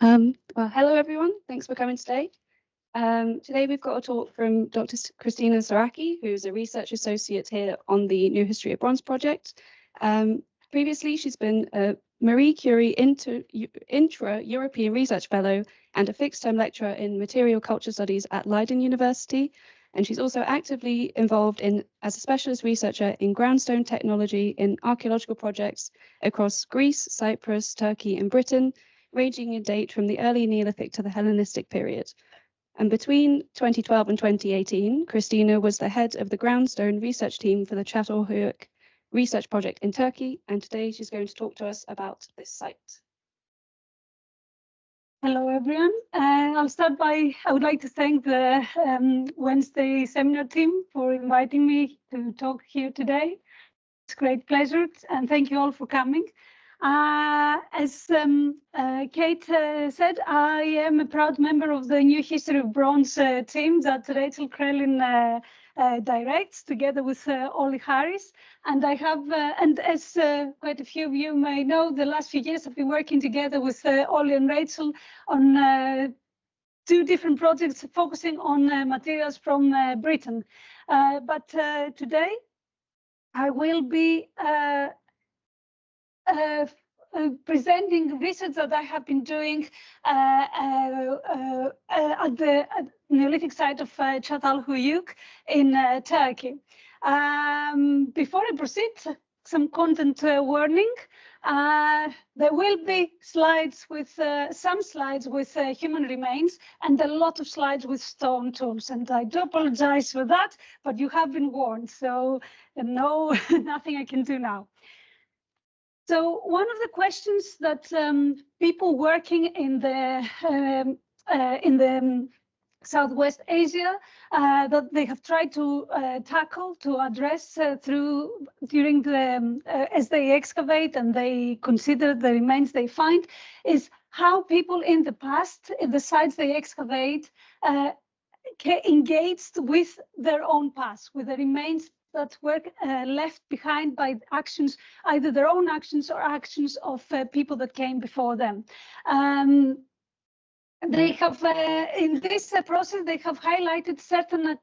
Well, hello everyone. Thanks for coming today. Today we've got a talk from Dr. Christina Tsoraki, who's a research associate here on the New History of Bronze project. Previously, she's been a Marie Curie Intra-European Research Fellow and a fixed-term lecturer in Material Culture Studies at Leiden University. And she's also actively involved as a specialist researcher in groundstone technology in archaeological projects across Greece, Cyprus, Turkey, and Britain, ranging in date from the early Neolithic to the Hellenistic period. And between 2012 and 2018, Christina was the head of the groundstone research team for the Çatalhöyük research project in Turkey, and today she's going to talk to us about this site. Hello, everyone. I would like to thank the Wednesday seminar team for inviting me to talk here today. It's a great pleasure, and thank you all for coming. As Kate said, I am a proud member of the New History of Bronze team that Rachel Krellin directs together with Ollie Harris. And I have, and as quite a few of you may know, the last few years I've been working together with Ollie and Rachel on 2 different projects focusing on materials from Britain. But today I will be presenting research that I have been doing at the Neolithic site of Çatalhöyük in Turkey. Before I proceed, some content warning. There will be slides with some slides with human remains and a lot of slides with stone tools, and I do apologize for that, but you have been warned, so no, nothing I can do now. So one of the questions that people working in the Southwest Asia that they have tried to tackle, to address during the as they excavate and they consider the remains they find, is how people in the past, in the sites they excavate, engaged with their own past, with the remains that were left behind by actions, either their own actions or actions of people that came before them. They have, in this process, they have highlighted certain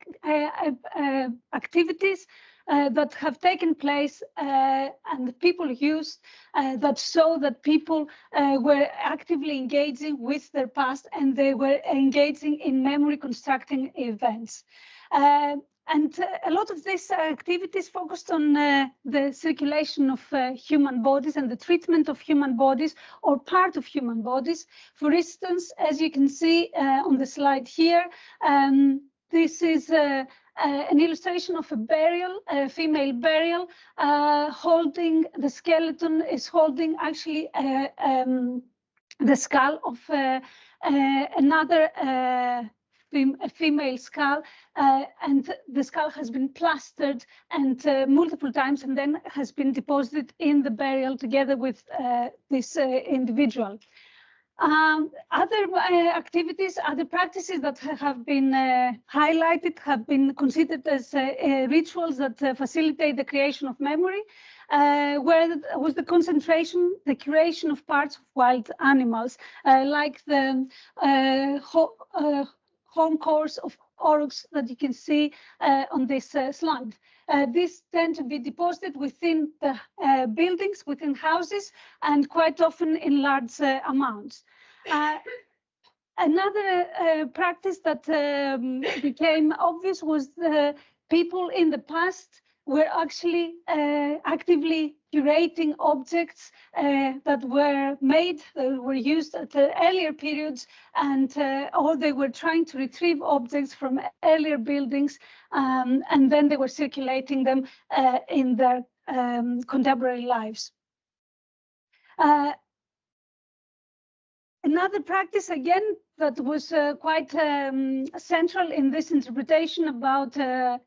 activities that have taken place and people used that show that people were actively engaging with their past and they were engaging in memory constructing events. And a lot of these activities focused on the circulation of human bodies and the treatment of human bodies or part of human bodies. For instance, as you can see on the slide here, this is an illustration of a burial, a female burial, holding the skeleton is holding actually the skull of another a female skull, and the skull has been plastered and multiple times and then has been deposited in the burial together with this individual. Other activities, other practices that have been highlighted have been considered as rituals that facilitate the creation of memory, where was the concentration, the curation of parts of wild animals, like the home cores of aurochs that you can see on this slide. These tend to be deposited within the buildings, within houses, and quite often in large amounts. Another practice that became obvious was the people in the past were actually actively curating objects that were made, that were used at earlier periods, and or they were trying to retrieve objects from earlier buildings, and then they were circulating them in their contemporary lives. Another practice, again, that was quite central in this interpretation about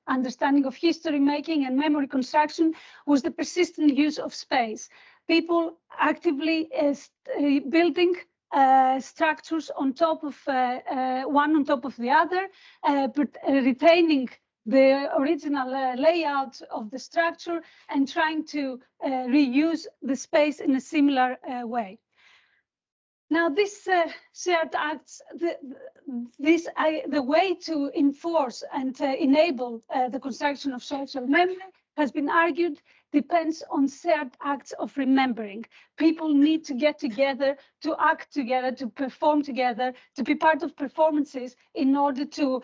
understanding of history making and memory construction was the persistent use of space. People actively building structures on top of one on top of the other, but retaining the original layout of the structure and trying to reuse the space in a similar way. Now, this shared acts, the way to enforce and enable the construction of social memory has been argued depends on shared acts of remembering. People need to get together, to act together, to perform together, to be part of performances in order to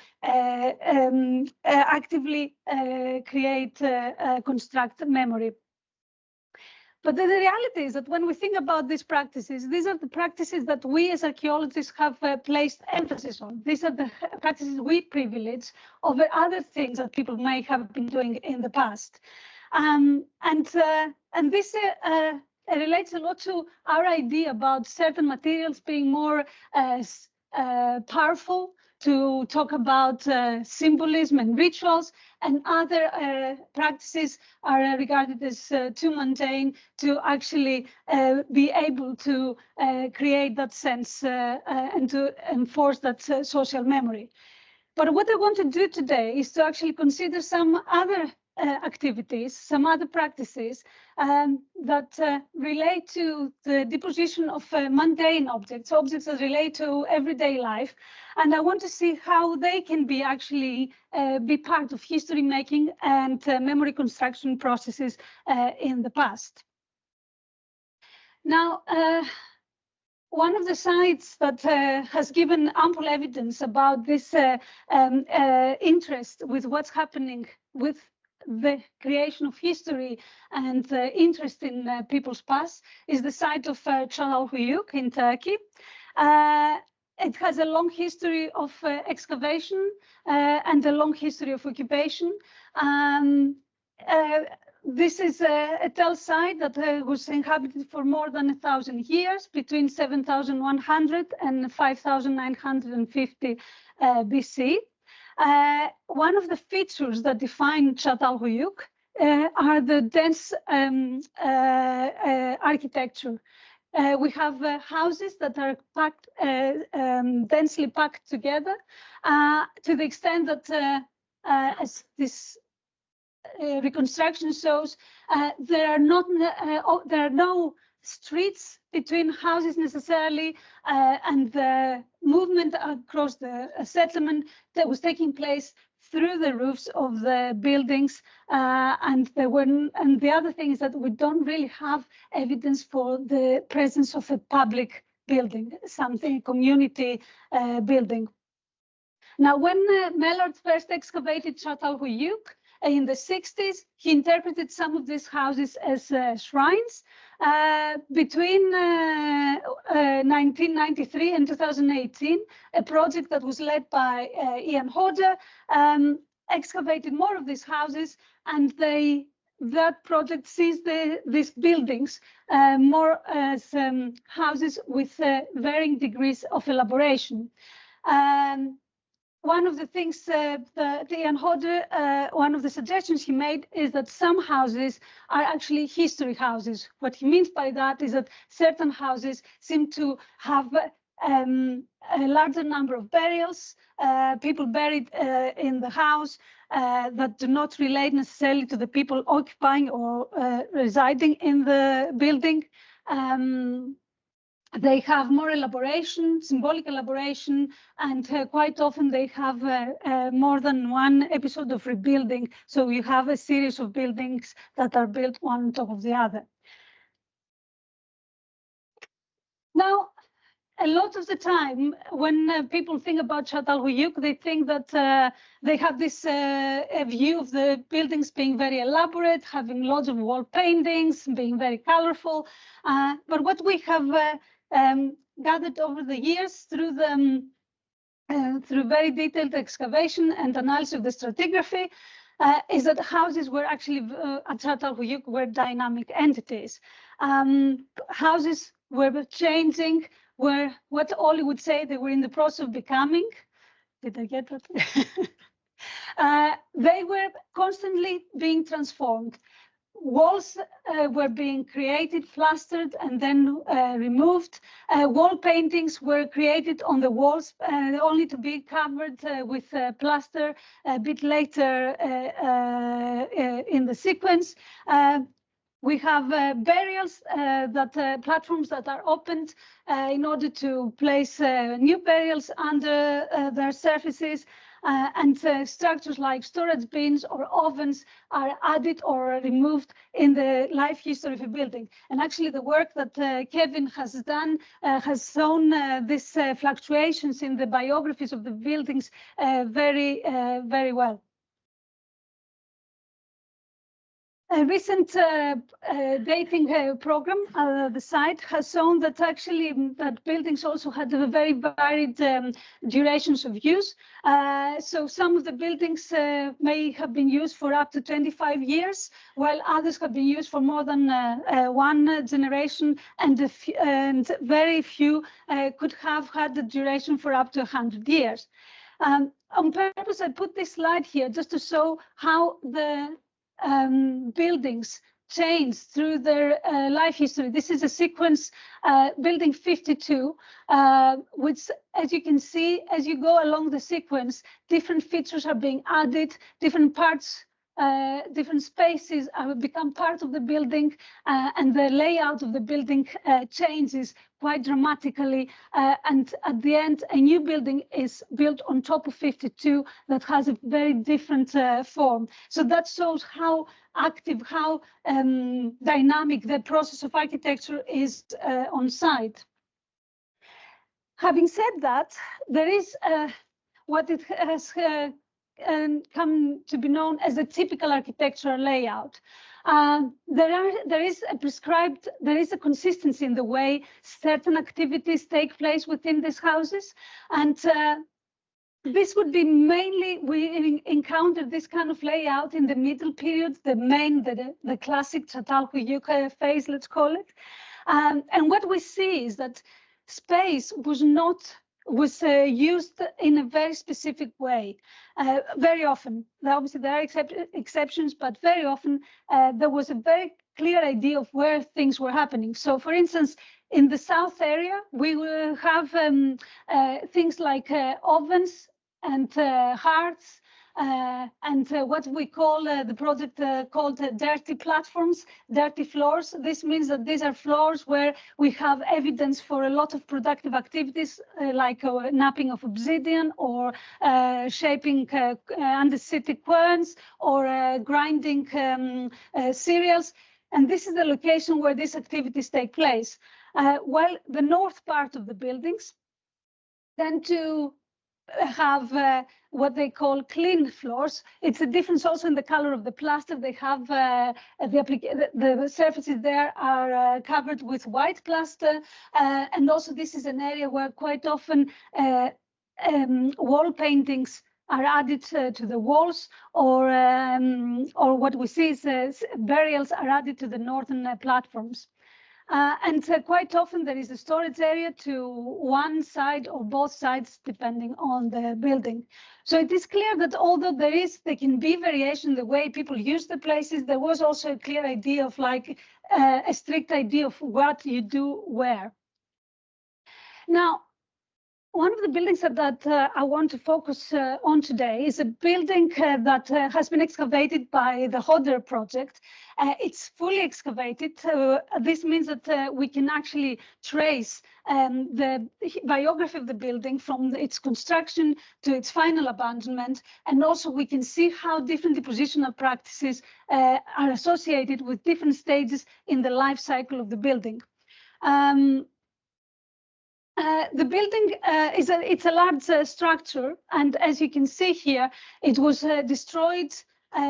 actively create, construct memory. But the reality is that when we think about these practices, these are the practices that we as archaeologists have placed emphasis on. These are the practices we privilege over other things that people may have been doing in the past. And this relates a lot to our idea about certain materials being more powerful, to talk about symbolism and rituals, and other practices are regarded as too mundane to actually be able to create that sense and to enforce that social memory. But what I want to do today is to actually consider some other activities, some other practices that relate to the deposition of mundane objects, objects that relate to everyday life. And I want to see how they can be actually be part of history making and memory construction processes in the past. Now, one of the sites that has given ample evidence about this interest with what's happening with the creation of history and interest in people's past is the site of Çatalhöyük in Turkey. It has a long history of excavation and a long history of occupation. This is a tell site that was inhabited for more than 1,000 years, between 7,100 and 5,950 BC. One of the features that define Çatalhöyük are the dense architecture. We have houses that are packed, densely packed together, to the extent that, as this reconstruction shows, there are no streets between houses necessarily, and the movement across the settlement that was taking place through the roofs of the buildings, and the other thing is that we don't really have evidence for the presence of a public building, something community building. Now, when Mellard first excavated Çatalhöyük in the 60s, he interpreted some of these houses as shrines. Between 1993 and 2018, a project that was led by Ian Hodder excavated more of these houses, and that project sees these buildings more as houses with varying degrees of elaboration. One of the things that Ian Hodder, one of the suggestions he made is that some houses are actually history houses. What he means by that is that certain houses seem to have a larger number of burials, people buried in the house that do not relate necessarily to the people occupying or residing in the building. They have more elaboration, symbolic elaboration, and quite often they have more than one episode of rebuilding. So you have a series of buildings that are built one on top of the other. Now, a lot of the time when people think about Çatalhöyük, they think that they have this view of the buildings being very elaborate, having lots of wall paintings, being very colorful. But what we have gathered over the years through very detailed excavation and analysis of the stratigraphy is that houses were actually at Çatalhöyük were dynamic entities. Houses were changing, were what Ollie would say they were in the process of becoming. Did I get that? They were constantly being transformed. Walls were being created, plastered, and then removed. Wall paintings were created on the walls, only to be covered with plaster a bit later in the sequence. We have burials, platforms that are opened in order to place new burials under their surfaces, and structures like storage bins or ovens are added or removed in the life history of a building. And actually the work that Kevin has done has shown these fluctuations in the biographies of the buildings very well. A recent dating program, the site has shown that actually that buildings also had a very varied durations of use. So some of the buildings may have been used for up to 25 years, while others have been used for more than one generation, and very few could have had the duration for up to 100 years. On purpose, I put this slide here just to show how the buildings change through their life history. This is a sequence, building 52, which, as you can see, as you go along the sequence, different features are being added, different parts, different spaces become part of the building, and the layout of the building changes quite dramatically. And at the end, a new building is built on top of 52 that has a very different form. So that shows how active, how dynamic the process of architecture is on site. Having said that, there is what it has come to be known as a typical architectural layout. There is a consistency in the way certain activities take place within these houses, and this would be mainly, we encountered this kind of layout in the middle period, the classic Çatalhöyük phase, let's call it. And what we see is that space was used in a very specific way. Very often, obviously there are exceptions, but very often there was a very clear idea of where things were happening. So for instance, in the south area, we will have things like ovens and hearths, and what we call the project called dirty platforms, dirty floors. This means that these are floors where we have evidence for a lot of productive activities, like knapping of obsidian, or shaping andesitic querns, or grinding cereals. And this is the location where these activities take place. While the north part of the buildings tend to have what they call clean floors. It's a difference also in the color of the plaster. They have the surfaces there are covered with white plaster, and also this is an area where quite often wall paintings are added to the walls, or what we see is burials are added to the northern platforms. And quite often there is a storage area to one side or both sides, depending on the building. So it is clear that although there can be variation in the way people use the places, there was also a clear idea of like a strict idea of what you do where. Now, one of the buildings that I want to focus on today is a building that has been excavated by the Hodder project. It's fully excavated. This means that we can actually trace the biography of the building from its construction to its final abandonment. And also we can see how different depositional practices are associated with different stages in the life cycle of the building. The building it's a large structure, and as you can see here, it was destroyed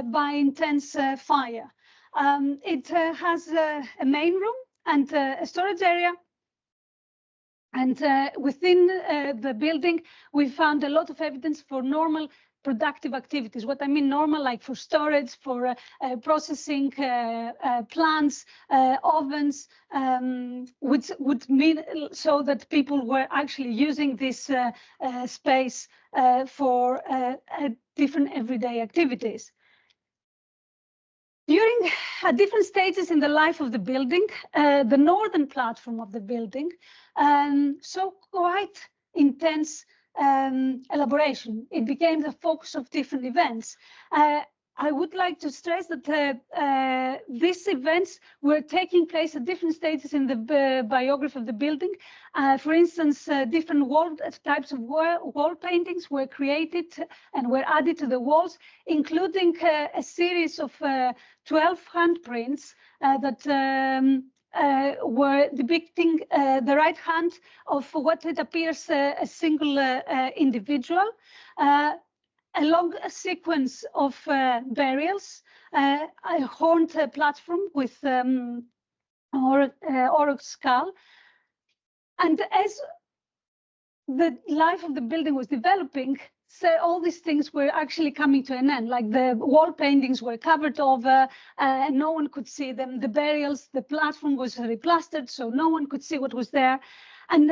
by intense fire. It has a main room and a storage area, and within the building we found a lot of evidence for normal productive activities. What I mean normal, like for storage, for processing plants, ovens, which would mean so that people were actually using this space for different everyday activities. During different stages in the life of the building, the northern platform of the building saw quite intense elaboration. It became the focus of different events. I would like to stress that these events were taking place at different stages in the biography of the building. For instance, different types of wall paintings were created and were added to the walls, including a series of 12 handprints that were depicting the right hand of what it appears a single individual. A long sequence of burials, a horned platform with auroch skull. And as the life of the building was developing, so all these things were actually coming to an end. Like the wall paintings were covered over, no one could see them. The burials, the platform was replastered, so no one could see what was there. And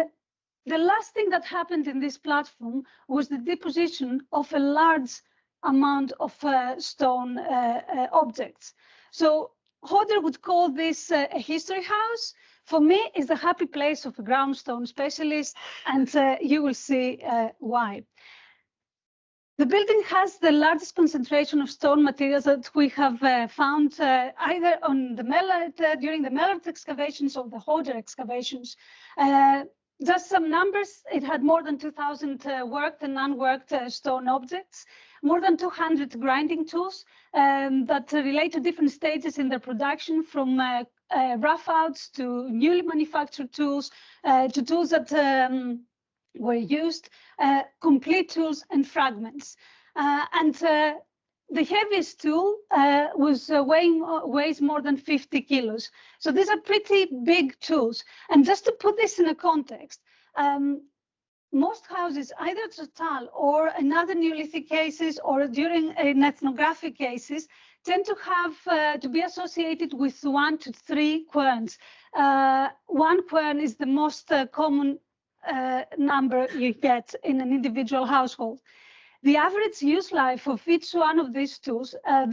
the last thing that happened in this platform was the deposition of a large amount of stone objects. So Hodder would call this a history house. For me, it's a happy place of a groundstone specialist, and you will see why. The building has the largest concentration of stone materials that we have found either on the during the Mellert excavations or the Hodder excavations. Just some numbers, it had more than 2,000 worked and unworked stone objects, more than 200 grinding tools that relate to different stages in their production, from rough outs to newly manufactured tools, to tools that were used, complete tools and fragments. The heaviest tool weighs more than 50 kilos. So these are pretty big tools. And just to put this in a context, most houses, either Çatal or in other Neolithic cases or during ethnographic cases, tend to have to be associated with 1 to 3 querns. One quern is the most common number you get in an individual household. The average use life of each one of these tools are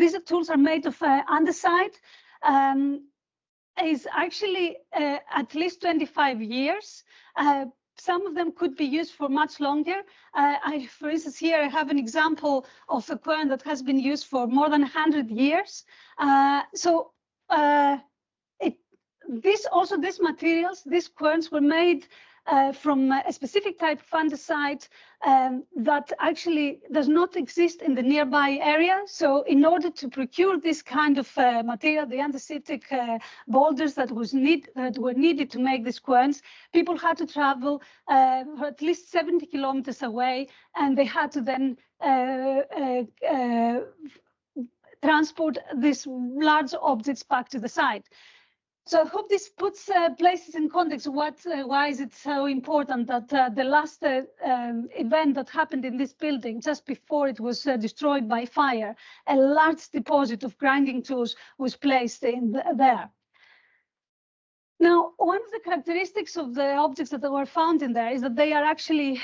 made of andesite, is actually at least 25 years. Some of them could be used for much longer. For instance, here I have an example of a quern that has been used for more than 100 years. These materials, these querns were made from a specific type of andesite that actually does not exist in the nearby area. So in order to procure this kind of material, the andesitic boulders that were needed to make these querns, people had to travel at least 70 kilometers away, and they had to then transport these large objects back to the site. So I hope this puts places in context why is it so important that the last event that happened in this building, just before it was destroyed by fire, a large deposit of grinding tools was placed in there. Now, one of the characteristics of the objects that were found in there is that they are actually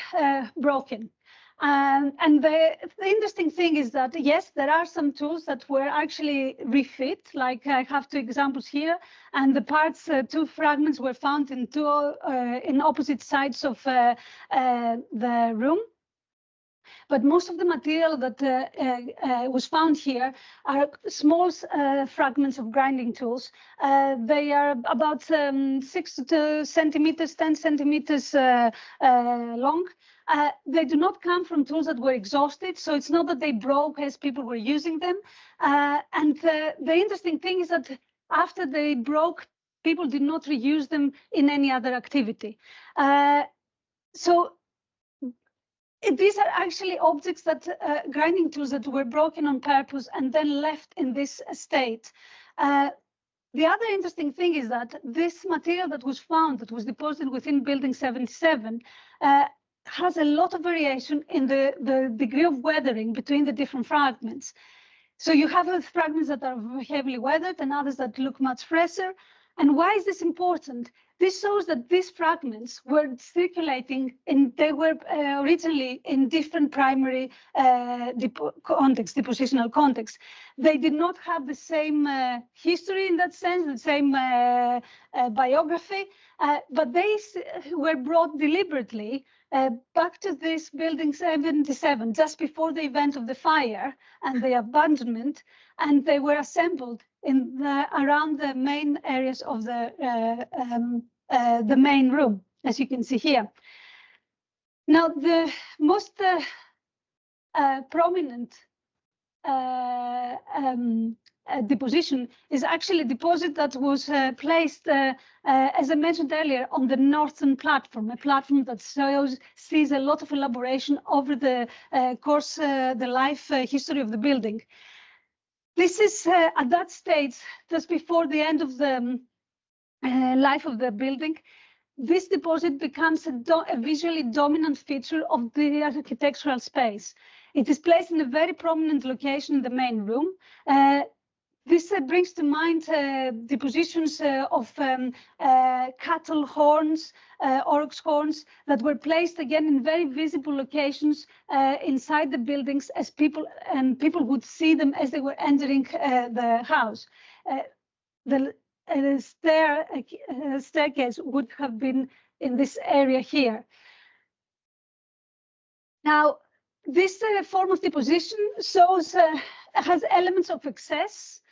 broken. And the interesting thing is that, yes, there are some tools that were actually refit, like I have 2 examples here, and the parts, 2 fragments were found in in opposite sides of the room. But most of the material that was found here are small fragments of grinding tools. They are about 6 centimeters, 10 centimeters long. They do not come from tools that were exhausted, so it's not that they broke as people were using them. And the interesting thing is that after they broke, people did not reuse them in any other activity. So these are actually objects that grinding tools that were broken on purpose and then left in this state. The other interesting thing is that this material that was found, that was deposited within building 77, has a lot of variation in the degree of weathering between the different fragments. So you have fragments that are heavily weathered and others that look much fresher. And why is this important? This shows that these fragments were circulating they were originally in different primary depositional contexts. They did not have the same history in that sense, the same biography, but they were brought deliberately back to this building 77, just before the event of the fire and the abandonment, and they were assembled in around the main areas of the main room, as you can see here. Now, the most prominent deposition is actually a deposit that was placed, as I mentioned earlier, on the northern platform, a platform that sees a lot of elaboration over the course, the life history of the building. This is at that stage, just before the end of the life of the building. This deposit becomes a visually dominant feature of the architectural space. It is placed in a very prominent location in the main room. This brings to mind depositions of cattle horns, oryx horns that were placed again in very visible locations inside the buildings, as people would see them as they were entering the house. The staircase would have been in this area here. Now, this form of deposition has elements of excess,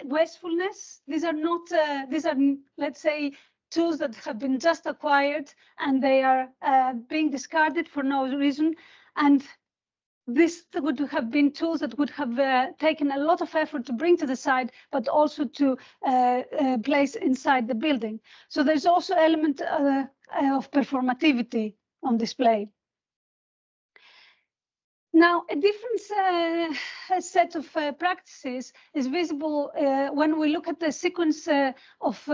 wastefulness. These are not, let's say, tools that have been just acquired and they are being discarded for no reason. And this would have been tools that would have taken a lot of effort to bring to the site, but also to place inside the building. So there's also element of performativity on display. Now, a different set of practices is visible when we look at the sequence of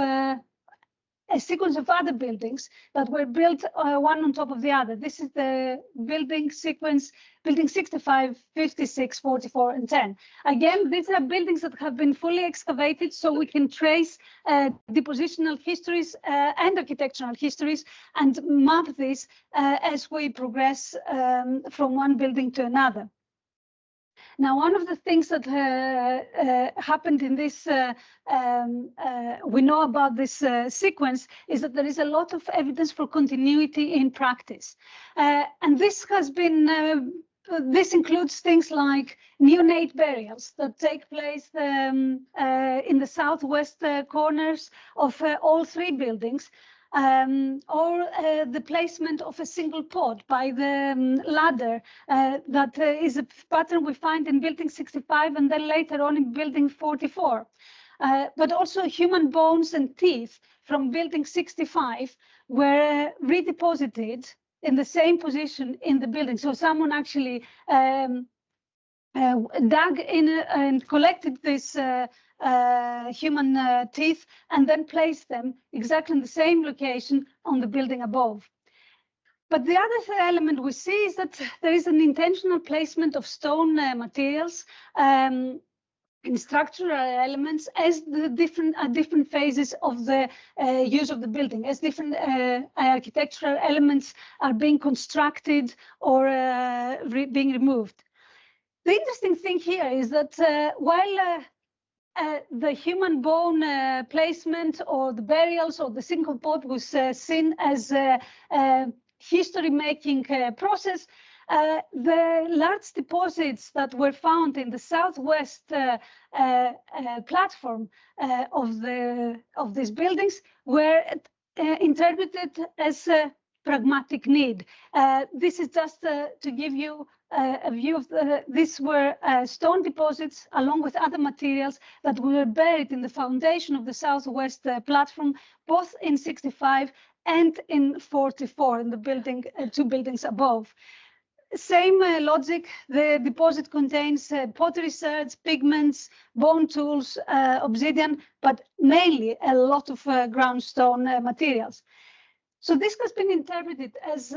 a sequence of other buildings that were built one on top of the other. This is the building sequence, building 65, 56, 44, and 10. Again, these are buildings that have been fully excavated, so we can trace depositional histories and architectural histories and map this as we progress from one building to another. Now, one of the things that happened in this, we know about this sequence, is that there is a lot of evidence for continuity in practice. And this has been, this includes things like neonate burials that take place in the southwest corners of all three buildings. Or the placement of a single pod by the ladder that is a pattern we find in building 65 and then later on in building 44. But also human bones and teeth from building 65 were redeposited in the same position in the building. So someone actually dug in and collected this human teeth and then placed them exactly in the same location on the building above. But the other element we see is that there is an intentional placement of stone materials in structural elements as the different phases of the use of the building, as different architectural elements are being constructed or being removed. The interesting thing here is that while the human bone placement or the burials or the single pod was seen as a history-making process, the large deposits that were found in the southwest platform of these buildings were interpreted as a pragmatic need. This is just to give you a view of these were stone deposits along with other materials that were buried in the foundation of the southwest platform, both in 65 and in 44 in the building, two buildings above. Same logic, the deposit contains pottery sherds, pigments, bone tools, obsidian, but mainly a lot of ground stone materials. So this has been interpreted as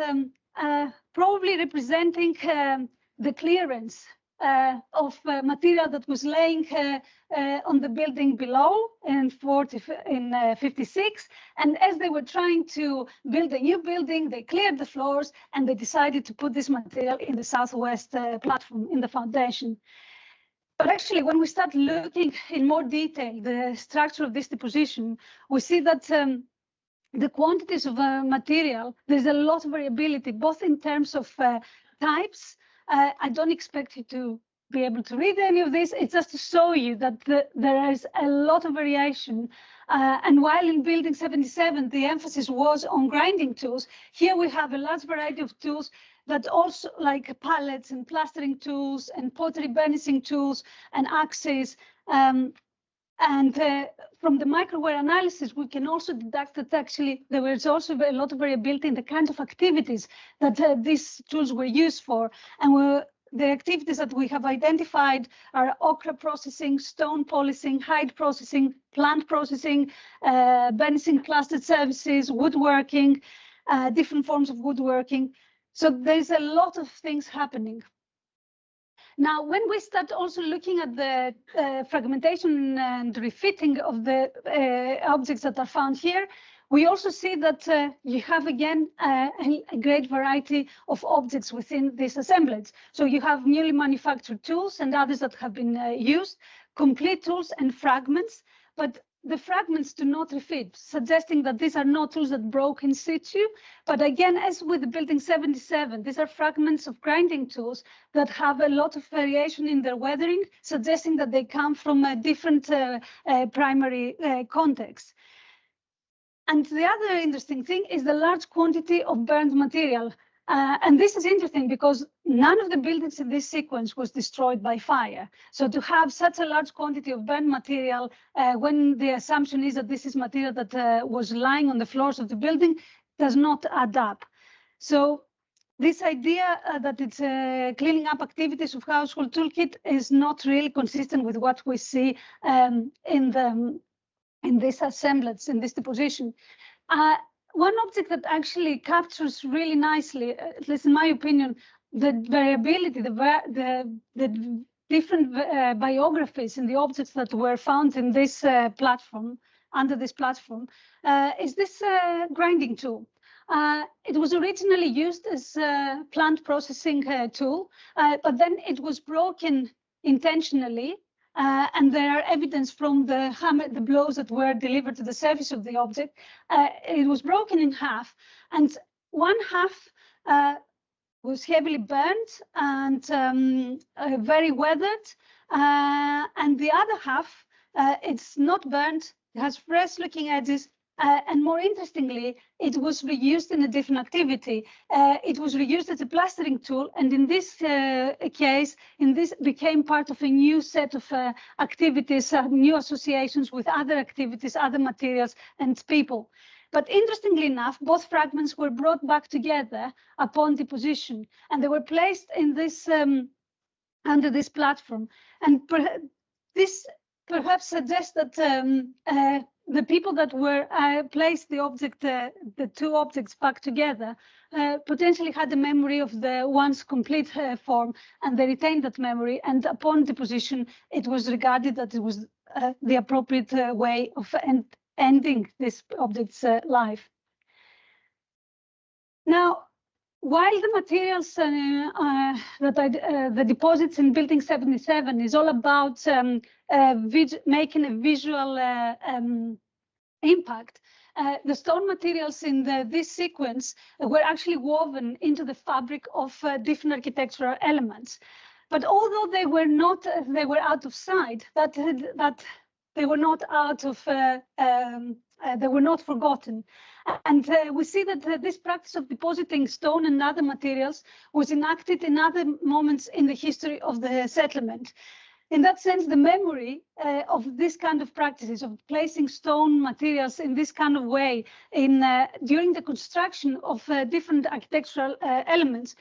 probably representing the clearance material that was laying on the building below in 56. And as they were trying to build a new building, they cleared the floors and they decided to put this material in the southwest platform in the foundation. But actually, when we start looking in more detail, the structure of this deposition, we see that the quantities of material, there's a lot of variability, both in terms of types. I don't expect you to be able to read any of this. It's just to show you that there is a lot of variation. And while in building 77, the emphasis was on grinding tools, here we have a large variety of tools that also like pallets and plastering tools and pottery burnishing tools and axes. From the microware analysis, we can also deduct that actually there was also a lot of variability in the kind of activities that these tools were used for. And the activities that we have identified are ochre processing, stone polishing, hide processing, plant processing, burnishing clustered services, woodworking, different forms of woodworking. So there's a lot of things happening. Now, when we start also looking at the fragmentation and refitting of the objects that are found here, we also see that you have, again, a great variety of objects within this assemblage. So you have newly manufactured tools and others that have been used, complete tools and fragments, but the fragments do not refit, suggesting that these are not tools that broke in situ. But again, as with the building 77, these are fragments of grinding tools that have a lot of variation in their weathering, suggesting that they come from a different primary context. And the other interesting thing is the large quantity of burned material. And this is interesting because none of the buildings in this sequence was destroyed by fire. So to have such a large quantity of burned material, when the assumption is that this is material that was lying on the floors of the building, does not add up. So this idea that it's cleaning up activities of household toolkit is not really consistent with what we see in this assemblage, in this deposition. One object that actually captures really nicely, at least in my opinion, the variability, the different biographies in the objects that were found in this platform, under this platform, is this grinding tool. It was originally used as a plant processing tool, but then it was broken intentionally. And there are evidence from the hammer, the blows that were delivered to the surface of the object. It was broken in half, and one half was heavily burnt and very weathered, and the other half, it's not burnt, it has fresh-looking edges, and more interestingly, it was reused in a different activity. It was reused as a plastering tool, and in this case, this became part of a new set of activities, new associations with other activities, other materials, and people. But interestingly enough, both fragments were brought back together upon deposition, and they were placed in this under this platform. And this perhaps suggests that the people that were placed the two objects back together potentially had a memory of the once complete form, and they retained that memory. And upon deposition, it was regarded that it was the appropriate way of ending this object's life. Now, while the materials the deposits in building 77 is all about making a visual impact, the stone materials in this sequence were actually woven into the fabric of different architectural elements. But although they were out of sight, that they were not out of they were not forgotten. And we see that this practice of depositing stone and other materials was enacted in other moments in the history of the settlement. In that sense, the memory of this kind of practices, of placing stone materials in this kind of way during the construction of different architectural elements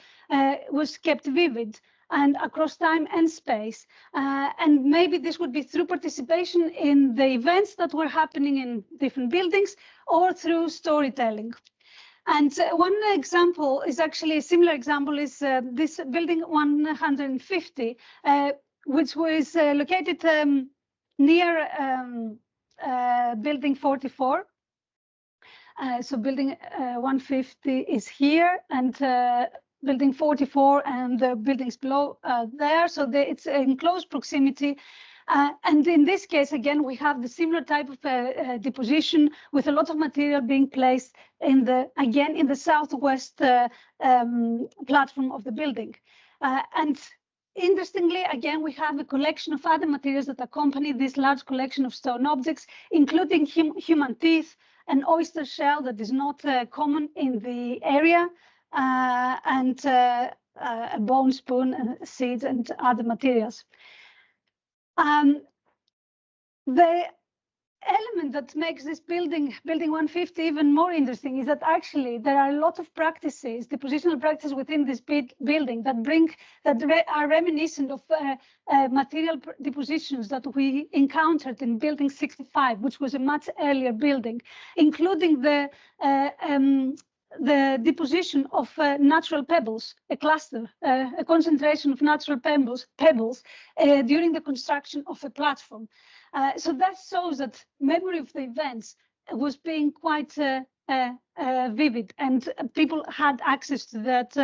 was kept vivid and across time and space. And maybe this would be through participation in the events that were happening in different buildings or through storytelling. And one example is actually a similar example is this building 150, which was located near building 44. So building 150 is here, and building 44 and the buildings below there. So it's in close proximity. And in this case, again, we have the similar type of deposition with a lot of material being placed in the southwest platform of the building. And interestingly, again, we have a collection of other materials that accompany this large collection of stone objects, including human teeth, an oyster shell that is not common in the area, and a bone spoon, seeds, and other materials. The element that makes this building 150 even more interesting is that actually there are a lot of practices, depositional practices within this building that are reminiscent of material depositions that we encountered in building 65, which was a much earlier building, including the deposition of natural pebbles, a cluster, a concentration of natural pebbles during the construction of a platform. So that shows that memory of the events was being quite vivid, and people had access to that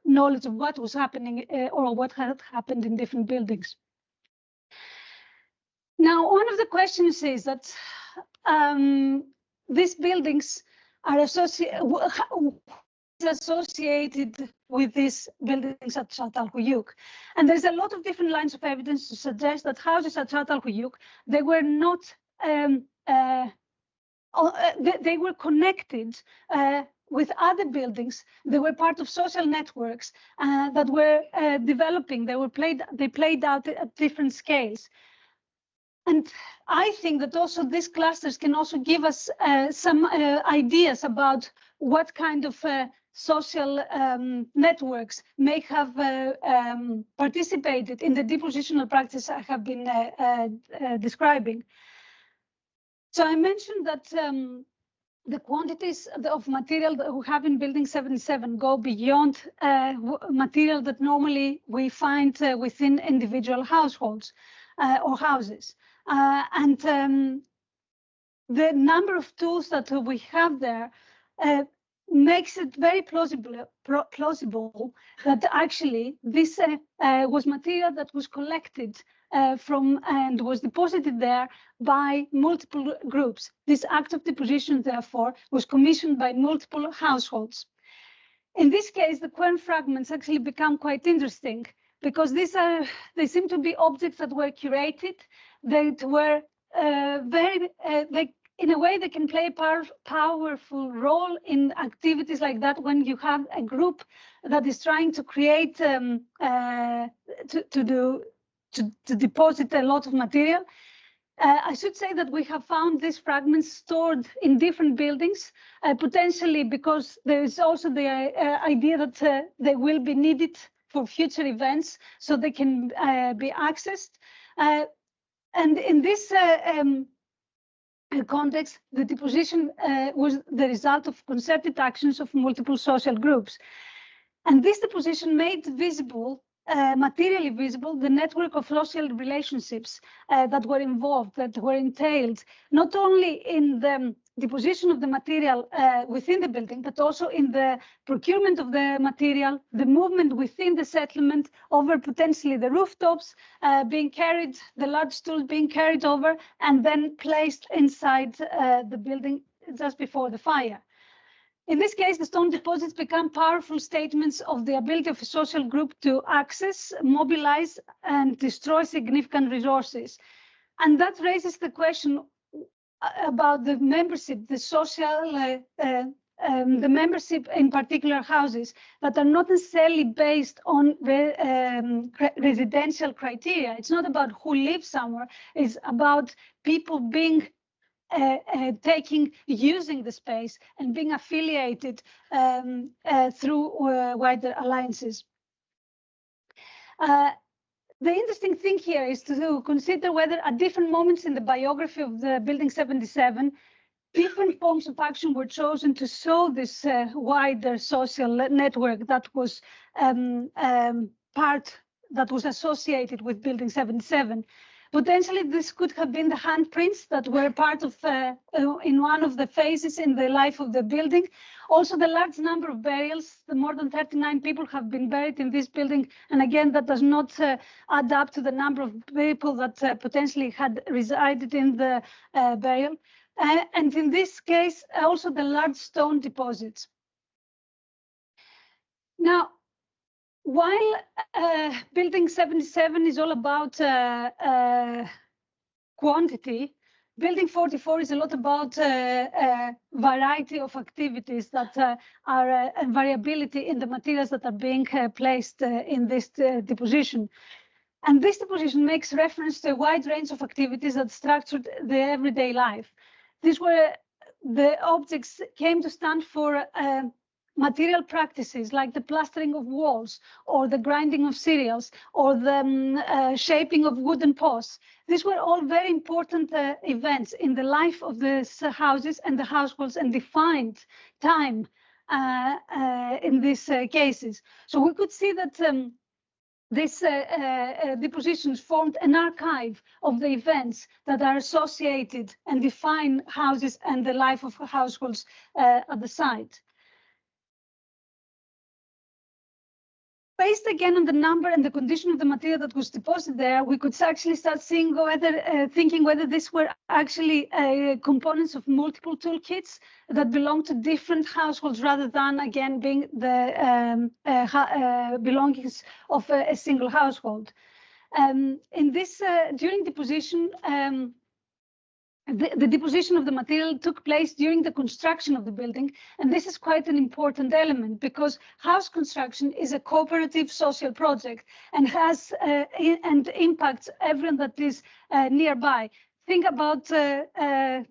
knowledge of what was happening or what had happened in different buildings. Now, one of the questions is that these buildings are associated with these buildings at Çatalhöyük. And there's a lot of different lines of evidence to suggest that houses at Çatalhöyük, they were not, they were connected with other buildings. They were part of social networks that were developing. They played out at different scales. And I think that also these clusters can also give us some ideas about what kind of social networks may have participated in the depositional practice I have been describing. So I mentioned that the quantities of material that we have in building 77 go beyond material that normally we find within individual households or houses. And the number of tools that we have there makes it very plausible that actually this was material that was collected from and was deposited there by multiple groups. This act of deposition, therefore, was commissioned by multiple households. In this case, the quern fragments actually become quite interesting because they seem to be objects that were curated, that were in a way, they can play a powerful role in activities like that when you have a group that is trying to create, to deposit a lot of material. I should say that we have found these fragments stored in different buildings, potentially because there is also the idea that they will be needed for future events, so they can be accessed. And in this context, the deposition was the result of concerted actions of multiple social groups. And this deposition made visible, materially visible, the network of social relationships that were involved, that were entailed, not only in the deposition of the material within the building, but also in the procurement of the material, the movement within the settlement over potentially the rooftops being carried, the large tools being carried over and then placed inside the building just before the fire. In this case, the stone deposits become powerful statements of the ability of a social group to access, mobilize, and destroy significant resources. And that raises the question about the membership, the social, the membership in particular houses that are not necessarily based on residential criteria. It's not about who lives somewhere, it's about people being using the space and being affiliated through wider alliances. The interesting thing here is to consider whether at different moments in the biography of the building 77, different forms of action were chosen to show this wider social network that was part that was associated with Building 77. Potentially, this could have been the handprints that were part of in one of the phases in the life of the building. Also, the large number of burials, the more than 39 people have been buried in this building. And again, that does not add up to the number of people that potentially had resided in the burial. And in this case, also the large stone deposits. Now, while Building 77 is all about quantity, Building 44 is a lot about variety of activities that are variability in the materials that are being placed in this deposition. And this deposition makes reference to a wide range of activities that structured the everyday life. These were the objects came to stand for material practices like the plastering of walls or the grinding of cereals or the shaping of wooden posts. These were all very important events in the life of the houses and the households and defined time in these cases. So we could see that these depositions formed an archive of the events that are associated and define houses and the life of households at the site. Based again on the number and the condition of the material that was deposited there, we could actually start seeing whether, thinking whether these were actually components of multiple toolkits that belong to different households rather than, again, being the belongings of a single household. In this, during deposition, the deposition of the material took place during the construction of the building, and this is quite an important element because house construction is a cooperative social project and has and impacts everyone that is nearby. Think about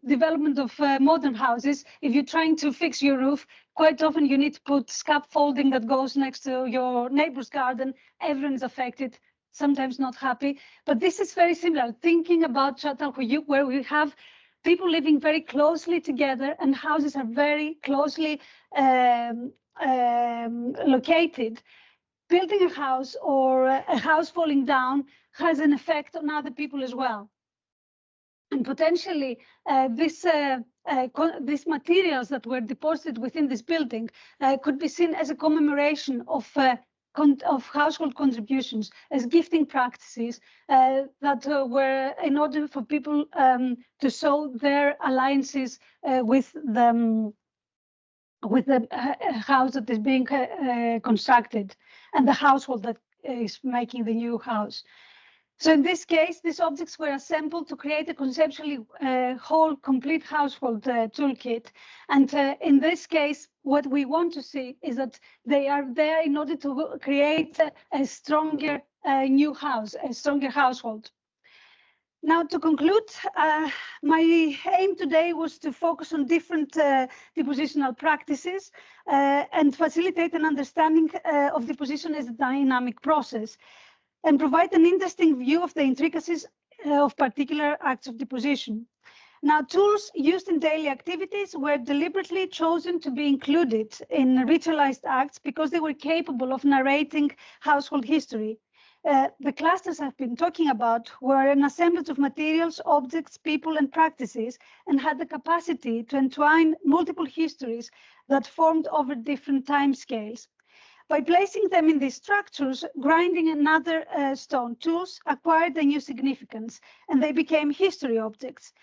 development of modern houses. If you're trying to fix your roof, quite often you need to put scaffolding that goes next to your neighbor's garden. Everyone is affected. Sometimes not happy, but this is very similar. Thinking about Çatalhöyük, where we have people living very closely together and houses are very closely located. Building a house or a house falling down has an effect on other people as well. And potentially these materials that were deposited within this building could be seen as a commemoration of household contributions, as gifting practices that were in order for people to show their alliances with the house that is being constructed and the household that is making the new house. So in this case, these objects were assembled to create a conceptually whole, complete household toolkit. And in this case, what we want to see is that they are there in order to create a stronger new house, a stronger household. Now, to conclude, my aim today was to focus on different depositional practices and facilitate an understanding of deposition as a dynamic process, and provide an interesting view of the intricacies of particular acts of deposition. Now, tools used in daily activities were deliberately chosen to be included in ritualized acts because they were capable of narrating household history. The clusters I've been talking about were an assemblage of materials, objects, people, and practices, and had the capacity to entwine multiple histories that formed over different timescales. By placing them in these structures, grinding and other stone tools acquired a new significance, and they became history objects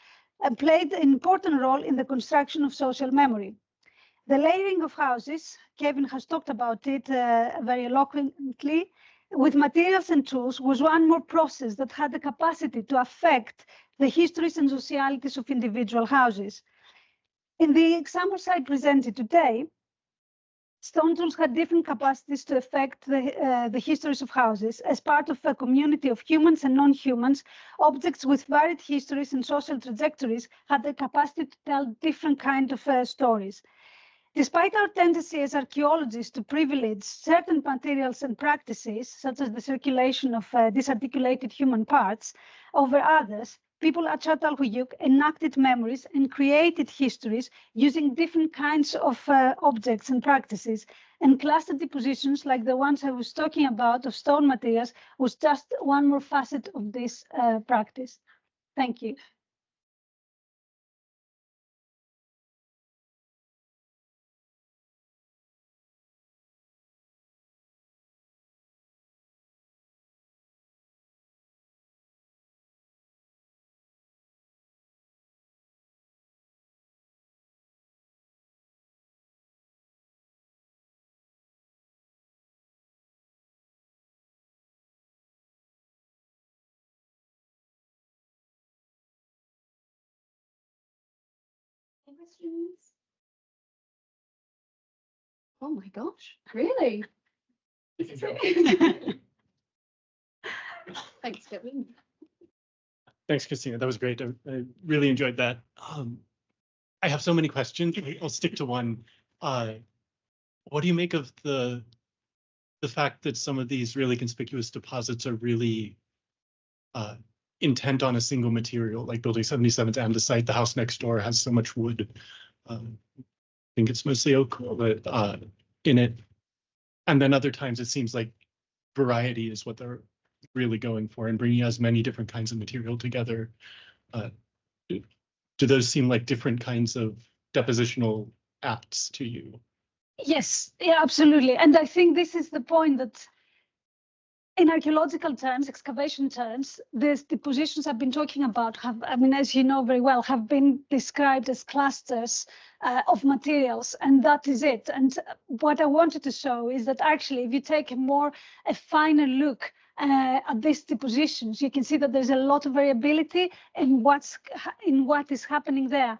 and played an important role in the construction of social memory. The layering of houses, Kevin has talked about it very eloquently, with materials and tools was one more process that had the capacity to affect the histories and socialities of individual houses. In the examples I presented today, stone tools had different capacities to affect the histories of houses. As part of a community of humans and non-humans, objects with varied histories and social trajectories had the capacity to tell different kinds of stories. Despite our tendency as archaeologists to privilege certain materials and practices, such as the circulation of disarticulated human parts, over others, people at Çatalhöyük enacted memories and created histories using different kinds of objects and practices. And cluster depositions, like the ones I was talking about of stone materials, was just one more facet of this practice. Thank you. Any questions? Oh my gosh, really? Thanks, Kevin. Thanks, Christina. That was great. I really enjoyed that. I have so many questions. I'll stick to one. What do you make of the fact that some of these really conspicuous deposits are really intent on a single material, like Building 77's andesite, the house next door has so much wood. I think it's mostly oak, but in it. And then other times it seems like variety is what they're really going for, and bringing as many different kinds of material together. Do those seem like different kinds of depositional acts to you? Yes, yeah, absolutely. And I think this is the point, that in archaeological terms, excavation terms, these depositions I've been talking about have, I mean, as you know very well, have been described as clusters of materials, and that is it. And what I wanted to show is that actually, if you take a finer look at these depositions, you can see that there's a lot of variability in what is happening there.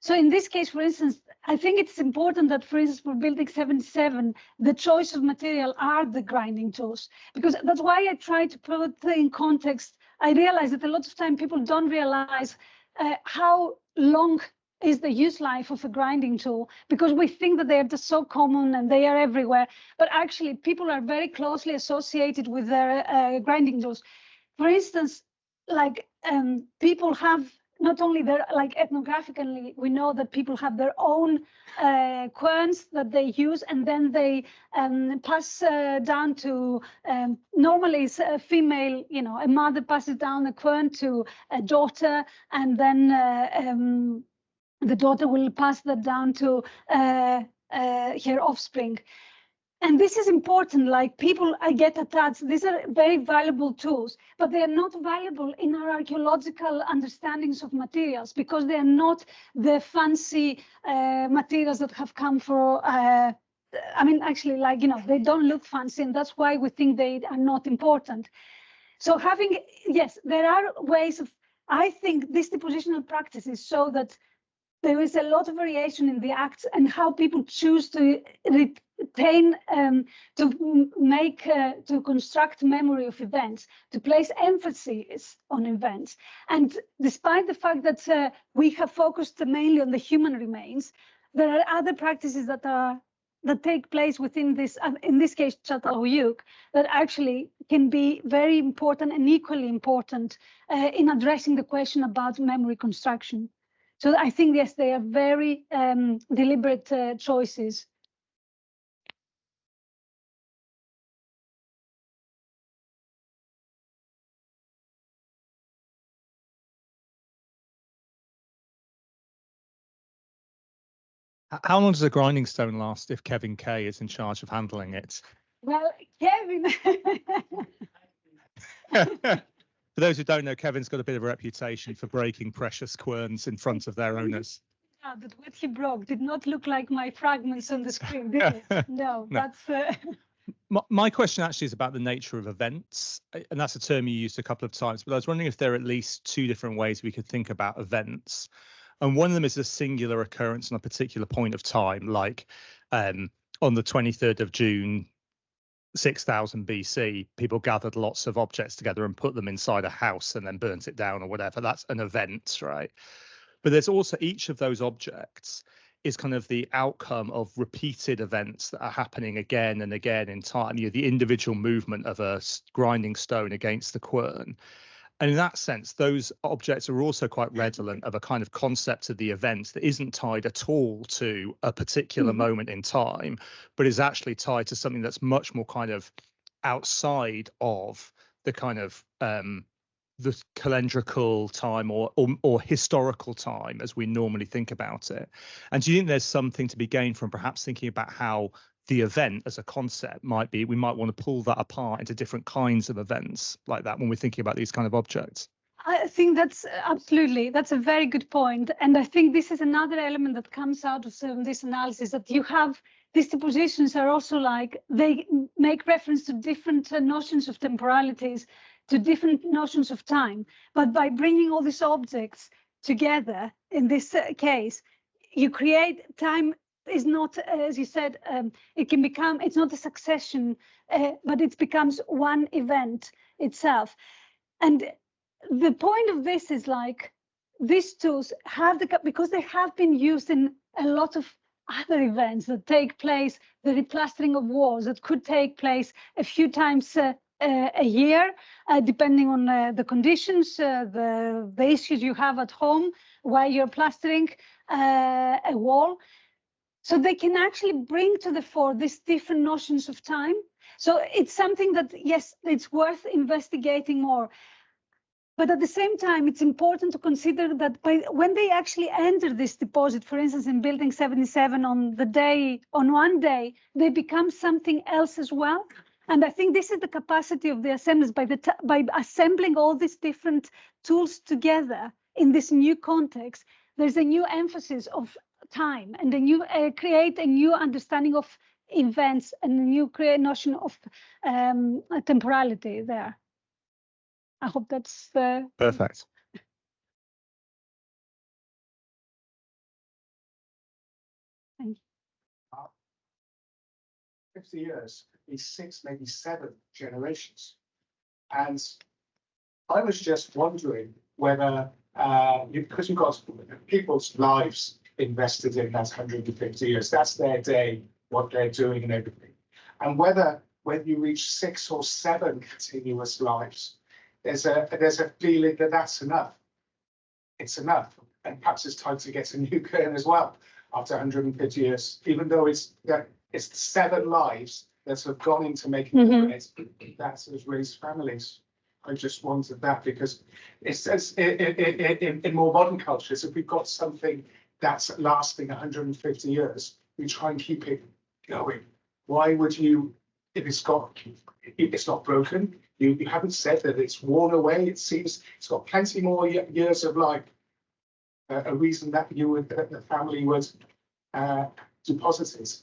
So in this case, for instance, I think it's important that, for instance, for Building 77, the choice of material are the grinding tools, because that's why I try to put in context. I realize that a lot of time people don't realize how long is the use life of a grinding tool, because we think that they are just so common and they are everywhere. But actually, people are very closely associated with their grinding tools. For instance, like people have not only their, like ethnographically, we know that people have their own querns that they use, and then they pass down to, normally it's a female, you know, a mother passes down a quern to a daughter, and then the daughter will pass that down to her offspring. And this is important, like people, I get attached, these are very valuable tools, but they are not valuable in our archaeological understandings of materials, because they are not the fancy materials that have come for, I mean, actually, like, you know, they don't look fancy, and that's why we think they are not important. So having, yes, there are ways of, I think these depositional practices show that there is a lot of variation in the acts and how people choose to retain, to construct memory of events, to place emphasis on events. And despite the fact that we have focused mainly on the human remains, there are other practices that take place within this, in this case, Çatalhöyük, that actually can be very important and equally important in addressing the question about memory construction. So I think, yes, they are very deliberate choices. How long does a grinding stone last if Kevin Kay is in charge of handling it? Well, Kevin. For those who don't know, Kevin's got a bit of a reputation for breaking precious querns in front of their owners. Yeah, but what he broke did not look like my fragments on the screen, did it? No, that's... My question actually is about the nature of events, and that's a term you used a couple of times, but I was wondering if there are at least two different ways we could think about events. And one of them is a singular occurrence on a particular point of time, like on the 23rd of June, 6000 BC, people gathered lots of objects together and put them inside a house and then burnt it down or whatever. That's an event, right? But there's also, each of those objects is kind of the outcome of repeated events that are happening again and again in time. You know, the individual movement of a grinding stone against the quern. And in that sense, those objects are also quite redolent of a kind of concept of the event that isn't tied at all to a particular moment in time, but is actually tied to something that's much more kind of outside of the kind of the calendrical time or historical time as we normally think about it. And do you think there's something to be gained from perhaps thinking about how the event as a concept might be, we might want to pull that apart into different kinds of events like that when we're thinking about these kind of objects? I think that's a very good point. And I think this is another element that comes out of this analysis, that you have these depositions are also like, they make reference to different notions of temporalities, to different notions of time. But by bringing all these objects together in this case, you create time is not, as you said, it can become, it's not a succession, but it becomes one event itself. And the point of this is like, these tools have because they have been used in a lot of other events that take place, the replastering of walls that could take place a few times a year, depending on the conditions, the issues you have at home while you're plastering a wall. So they can actually bring to the fore these different notions of time. So it's something that, yes, it's worth investigating more. But at the same time, it's important to consider that when they actually enter this deposit, for instance, in Building 77 on one day, they become something else as well. And I think this is the capacity of the assemblies by assembling all these different tools together in this new context. There's a new emphasis of time and create a new understanding of events and a new notion of temporality there. I hope that's perfect. Thank you. 50 years, could be 6, maybe 7 generations. And I was just wondering whether, because you've got people's lives invested in that 150 years, that's their day, what they're doing and everything. And whether when you reach 6 or 7 continuous lives, there's a feeling that that's enough. It's enough. And perhaps it's time to get a new kern as well after 150 years, even though it's the 7 lives that have gone into making it that has raised families. I just wanted that because it's in more modern cultures, if we've got something that's lasting 150 years, we try and keep it going. Why would you, if it's not broken, you haven't said that it's worn away, it seems it's got plenty more years of life. A reason that the family would deposit it.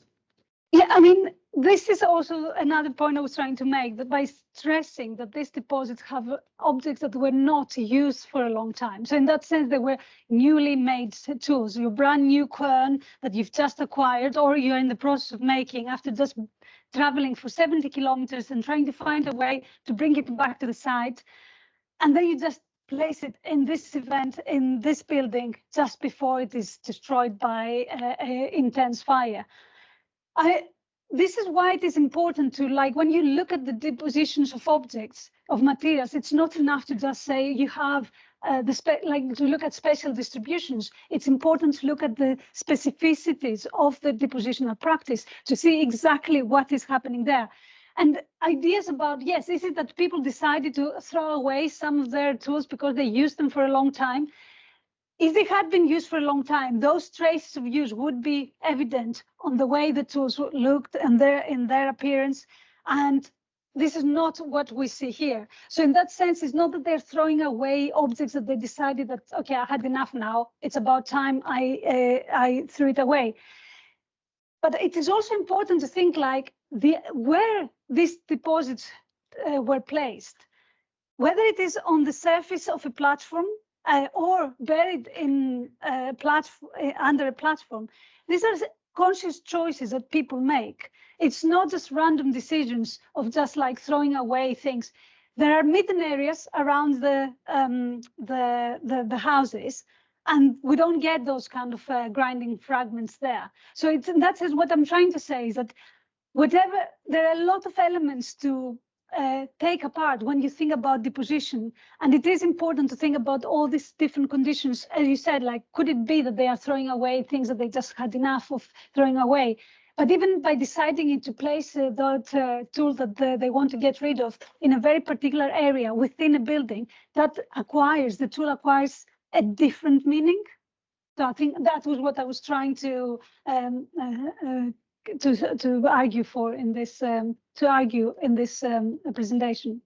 Yeah, I mean, this is also another point I was trying to make, that by stressing that these deposits have objects that were not used for a long time. So in that sense, they were newly made tools. Your brand new quern that you've just acquired, or you're in the process of making after just traveling for 70 kilometers and trying to find a way to bring it back to the site. And then you just place it in this event, in this building, just before it is destroyed by intense fire. This is why it is important to, like, when you look at the depositions of objects, of materials, it's not enough to just say you have to look at spatial distributions. It's important to look at the specificities of the depositional practice to see exactly what is happening there. And ideas about, yes, is it that people decided to throw away some of their tools because they used them for a long time? If they had been used for a long time, those traces of use would be evident on the way the tools looked and in their appearance. And this is not what we see here. So in that sense, it's not that they're throwing away objects that they decided that, okay, I had enough now, it's about time I threw it away. But it is also important to think like where these deposits were placed, whether it is on the surface of a platform or buried in under a platform. These are conscious choices that people make. It's not just random decisions of just like throwing away things. There are midden areas around the houses, and we don't get those kind of grinding fragments there. So it's in that sense, what I'm trying to say is that there are a lot of elements to take apart when you think about deposition. And it is important to think about all these different conditions. As you said, like, could it be that they are throwing away things that they just had enough of throwing away? But even by deciding to place that tool that they want to get rid of in a very particular area within a building, the tool acquires a different meaning. So I think that was what I was trying to argue for in this presentation.